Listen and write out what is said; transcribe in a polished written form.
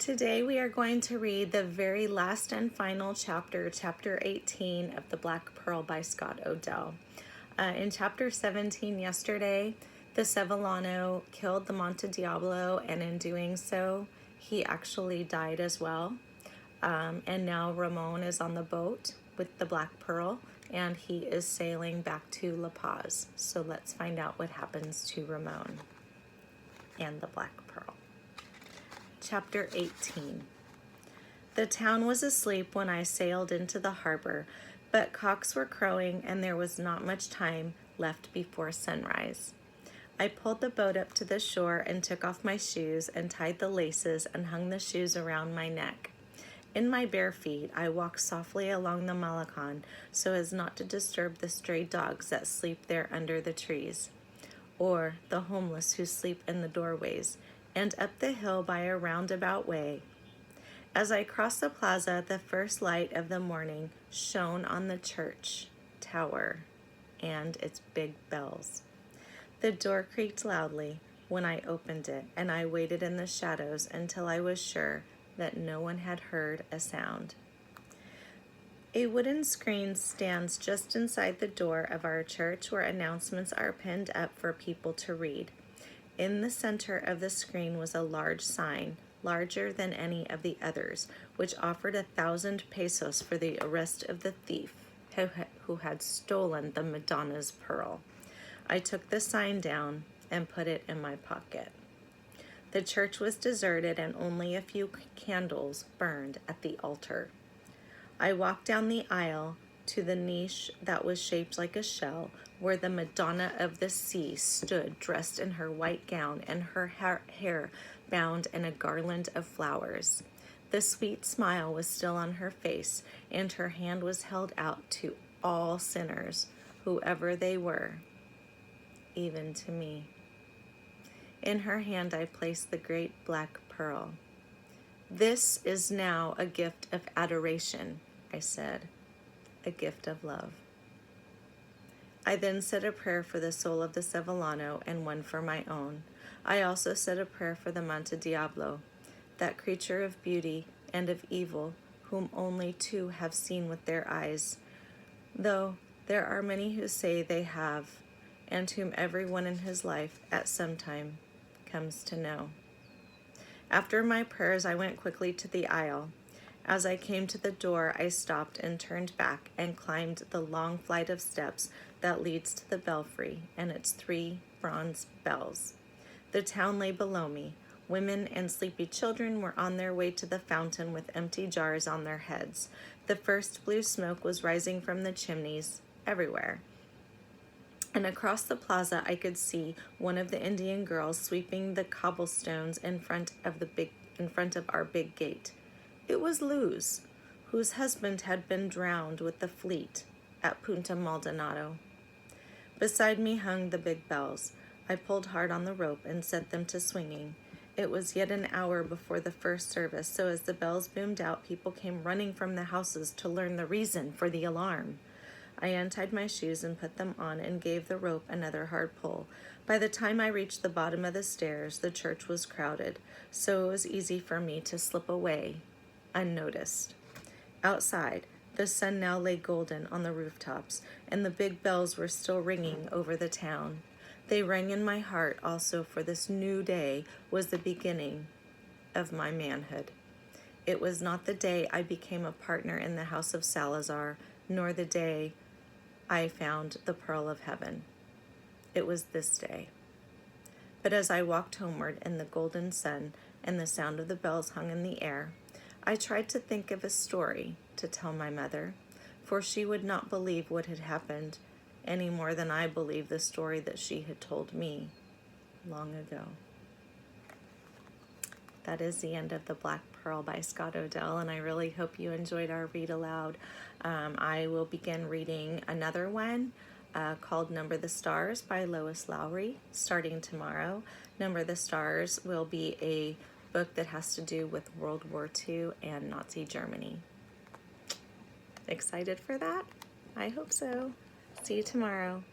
Today we are going to read the very last and final chapter, chapter 18 of The Black Pearl by Scott O'Dell. In chapter 17 yesterday, the Sevillano killed the Monte Diablo, and in doing so, he actually died as well. And now Ramon is on the boat with the Black Pearl, and he is sailing back to La Paz. So let's find out what happens to Ramon and the Black Pearl. Chapter 18. The town was asleep when I sailed into the harbor, but cocks were crowing and there was not much time left before sunrise. I pulled the boat up to the shore and took off my shoes and tied the laces and hung the shoes around my neck. In my bare feet, I walked softly along the Malecon so as not to disturb the stray dogs that sleep there under the trees, or the homeless who sleep in the doorways, and up the hill by a roundabout way. As I crossed the plaza, the first light of the morning shone on the church tower and its big bells. The door creaked loudly when I opened it, and I waited in the shadows until I was sure that no one had heard a sound. A wooden screen stands just inside the door of our church where announcements are pinned up for people to read. In the center of the screen was a large sign, larger than any of the others, which offered 1,000 pesos for the arrest of the thief who had stolen the Madonna's pearl. I took the sign down and put it in my pocket. The church was deserted and only a few candles burned at the altar. I walked down the aisle to the niche that was shaped like a shell, where the Madonna of the Sea stood dressed in her white gown and her hair bound in a garland of flowers. The sweet smile was still on her face, and her hand was held out to all sinners, whoever they were, even to me. In her hand I placed the great black pearl. "This is now a gift of adoration," I said, "a gift of love." I then said a prayer for the soul of the Sevillano and one for my own. I also said a prayer for the Monte Diablo, that creature of beauty and of evil whom only two have seen with their eyes, though there are many who say they have, and whom everyone in his life at some time comes to know. After my prayers, I went quickly to the aisle. As I came to the door, I stopped and turned back and climbed the long flight of steps that leads to the belfry and its 3 bronze bells. The town lay below me. Women and sleepy children were on their way to the fountain with empty jars on their heads. The first blue smoke was rising from the chimneys everywhere. And across the plaza, I could see one of the Indian girls sweeping the cobblestones in front of our big gate. It was Luz, whose husband had been drowned with the fleet at Punta Maldonado. Beside me hung the big bells. I pulled hard on the rope and set them to swinging. It was yet an hour before the first service, so as the bells boomed out, people came running from the houses to learn the reason for the alarm. I untied my shoes and put them on and gave the rope another hard pull. By the time I reached the bottom of the stairs, the church was crowded, so it was easy for me to slip away unnoticed. Outside, the sun now lay golden on the rooftops, and the big bells were still ringing over the town. They rang in my heart also, for this new day was the beginning of my manhood. It was not the day I became a partner in the house of Salazar, nor the day I found the pearl of heaven. It was this day. But as I walked homeward in the golden sun and the sound of the bells hung in the air, I tried to think of a story to tell my mother, for she would not believe what had happened any more than I believed the story that she had told me long ago. That is the end of The Black Pearl by Scott O'Dell, and I really hope you enjoyed our read aloud. I will begin reading another one called Number the Stars by Lois Lowry starting tomorrow. Number the Stars will be a book that has to do with World War II and Nazi Germany. Excited for that? I hope so. See you tomorrow.